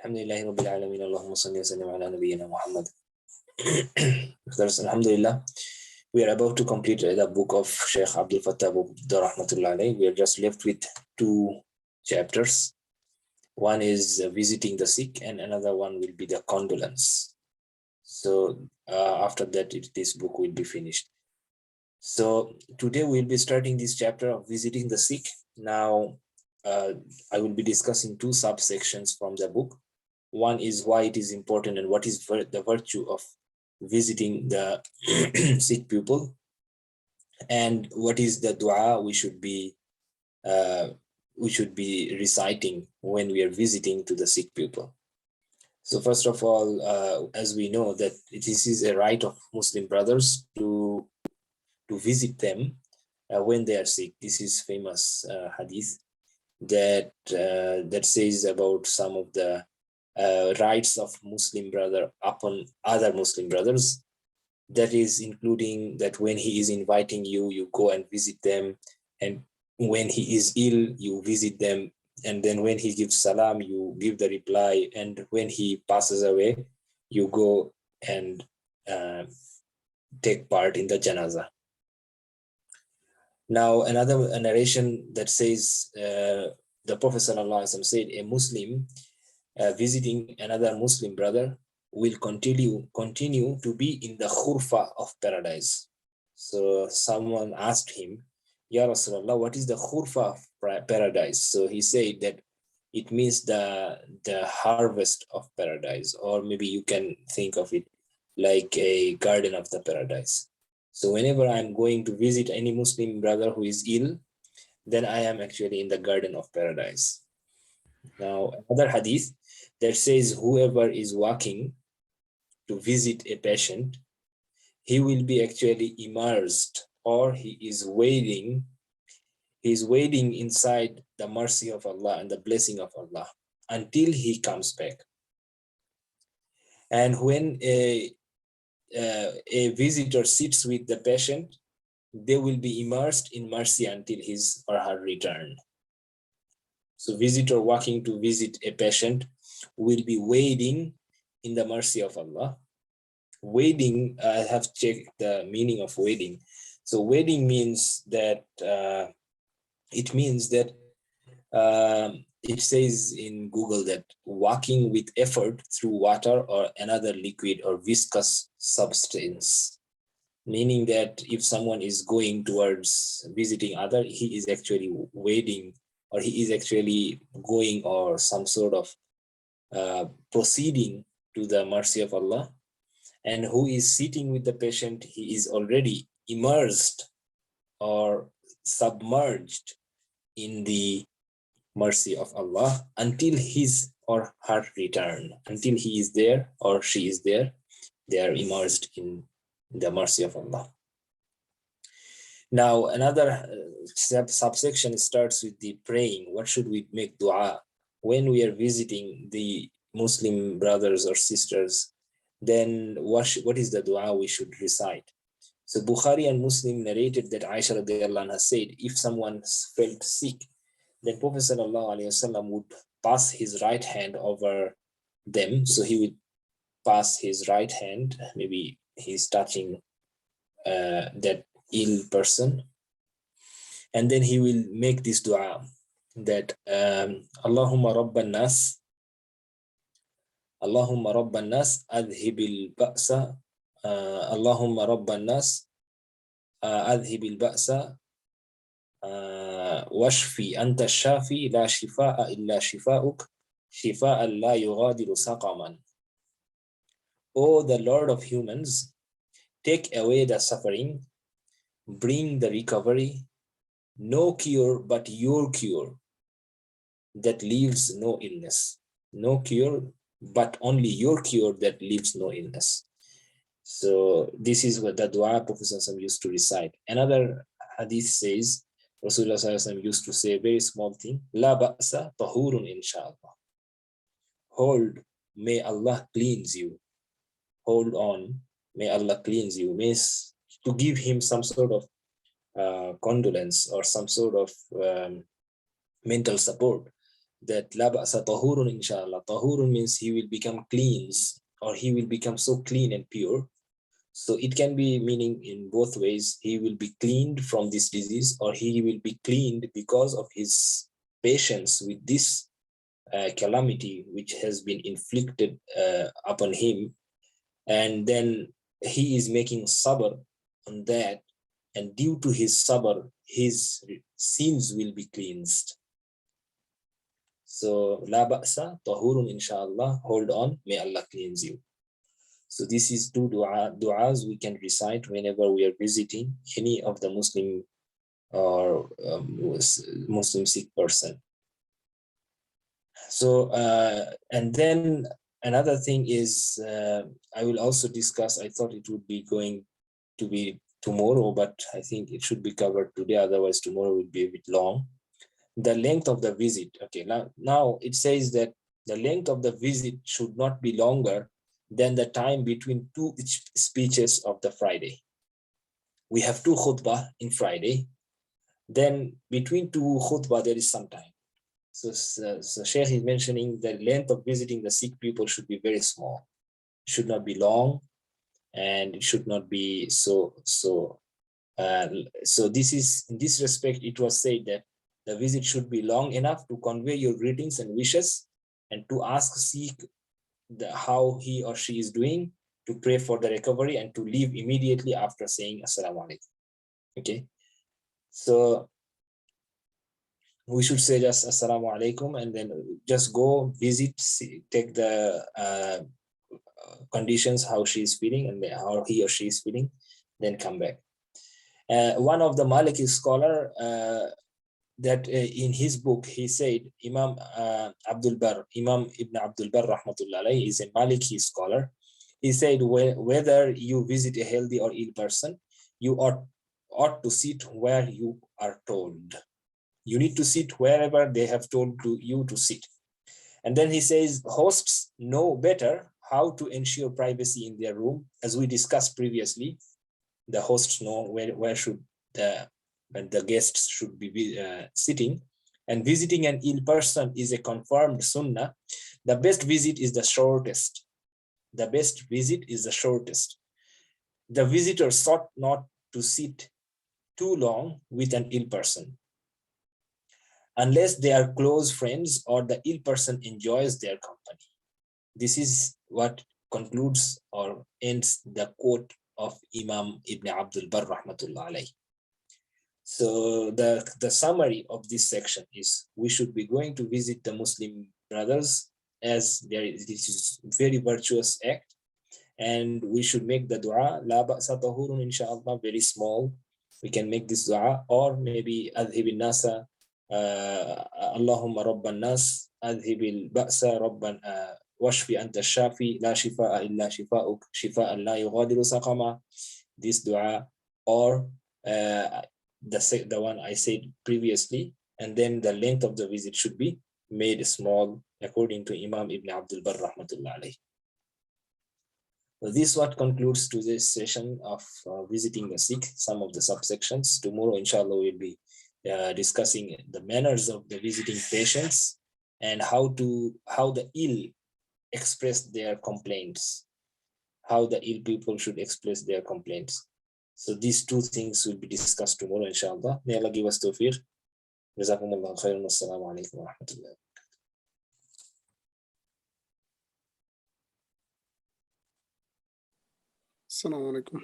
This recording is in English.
Alhamdulillahi Rabbil Alameen. Allahumma salli wa sallim ala nabiyyina Muhammad. Alhamdulillah. We are about to complete the book of Sheikh Abdul Fattah Abu Rahmatullah alayhi. We are just left with two chapters. One is visiting the sick, and another one will be the condolence. So after that, this book will be finished. So today we'll be starting this chapter of visiting the sick. Now, I will be discussing two subsections from the book. One is why it is important and what is the virtue of visiting the sick people, and what is the dua we should be reciting when we are visiting to the sick people. So first of all, as we know that this is a right of Muslim brothers to visit them when they are sick. This is famous hadith that says about some of the rights of Muslim brother upon other Muslim brothers. That is including that when he is inviting you, you go and visit them, and when he is ill, you visit them, and then when he gives salam, you give the reply, and when he passes away, you go and take part in the janazah. Now, another narration that says the Prophet ﷺ said, a Muslim visiting another Muslim brother will continue to be in the khurfa of paradise. So someone asked him, Ya Rasulullah, what is the khurfa of paradise? So he said that it means the harvest of paradise, or maybe you can think of it like a garden of the paradise. So whenever I'm going to visit any Muslim brother who is ill, then I am actually in the garden of paradise. Now, another hadith that says whoever is walking to visit a patient, he will be actually immersed, or he is wading inside the mercy of Allah and the blessing of Allah until he comes back. And when a visitor sits with the patient, they will be immersed in mercy until his or her return. So visitor walking to visit a patient will be wading in the mercy of Allah. Wading, I have checked the meaning of wading. So wading means that it says in Google that walking with effort through water or another liquid or viscous substance, meaning that if someone is going towards visiting other, he is actually wading, or he is actually going, or some sort of proceeding to the mercy of Allah. And who is sitting with the patient, he is already immersed or submerged in the mercy of Allah until his or her return. Until he is there or she is there, they are immersed in the mercy of Allah. Now, another subsection starts with the praying. What should we make dua when we are visiting the Muslim brothers or sisters? Then what is the dua we should recite? So Bukhari and Muslim narrated that Aisha radiallahu anha said, if someone felt sick, then Prophet sallallahu alaihi wasallam would pass his right hand over them. So he would pass his right hand, maybe he's touching that ill person, and then he will make this dua that Allahumma rabban nas, Allahumma rabban nas adhibil ba'sa, Allahumma rabban nas adhibil ba'sa washfi anta shafi la shifaa illa shifauk shifaan la yughadiru saqaman. O the Lord of humans, take away the suffering, bring the recovery, no cure but your cure that leaves no illness. No cure but only your cure that leaves no illness. So this is what the dua Prophet used to recite. Another hadith says, Rasulullah used to say a very small thing, La ba'sa tahurun inshallah. Hold, may Allah cleanse you. Hold on, may Allah cleanse you. Means to give him some sort of condolence or some sort of mental support, that la ba'sa tahurun inshallah. Tahurun means he will become cleansed, or he will become so clean and pure. So it can be meaning in both ways. He will be cleaned from this disease, or he will be cleaned because of his patience with this calamity which has been inflicted upon him. And then he is making sabr on that, and due to his sabr, his sins will be cleansed. So la ba'sa tahurun inshallah, hold on, may Allah cleanse you. So this is two du'as we can recite whenever we are visiting any of the Muslim or Muslim sick person. So and then another thing is I will also discuss, I thought it would be going to be tomorrow, but I think it should be covered today, otherwise tomorrow will be a bit long. The length of the visit. Okay, now it says that the length of the visit should not be longer than the time between two speeches of the Friday. We have two khutbah in Friday, then between two khutbah there is some time. So Sheikh is mentioning the length of visiting the sick people should be very small. It should not be long, and it should not be so this is, in this respect, it was said that the visit should be long enough to convey your greetings and wishes, and to ask, seek how he or she is doing, to pray for the recovery, and to leave immediately after saying Assalamu alaikum. Okay, so we should say just Assalamu alaikum and then just go visit, take the conditions, how she is feeling and how he or she is feeling, then come back. One of the Maliki scholar that in his book he said, Imam Abdul Barr, Imam Ibn Abdul Barr rahmatullah alayhi, is a Maliki scholar. He said, whether you visit a healthy or ill person, you ought to sit where you are told. You need to sit wherever they have told you to sit. And then he says, hosts know better how to ensure privacy in their room. As we discussed previously, the hosts know where should the guests should be sitting. And visiting an ill person is a confirmed sunnah. The best visit is the shortest. The best visit is the shortest. The visitor sought not to sit too long with an ill person, unless they are close friends or the ill person enjoys their company. This is what concludes or ends the quote of Imam Ibn Abdul Barr rahmatullah alayhi. So the summary of this section is, we should be going to visit the Muslim brothers, as this is very virtuous act, and we should make the dua la ba'sa tahurun inshallah, very small. We can make this dua, or maybe adhib nasa Allahumma rabban nas adhibil ba'sa rabban washfi anta shafi la shifaa illa shifaa'uk shifaan la yughadiru saqama. This dua, or the one I said previously, and then the length of the visit should be made small according to Imam Ibn Abdul Barr rahmatullah alayhi. This is what concludes today's session of visiting the sick, some of the subsections. Tomorrow inshallah we'll be discussing the manners of the visiting patients, and how the ill express their complaints, how the ill people should express their complaints. So these two things will be discussed tomorrow inshallah. May Allah give us tawfiq. Jazakumullahu khairan. Assalamu alaikum wa rahmatullahi. Assalamu alaikum.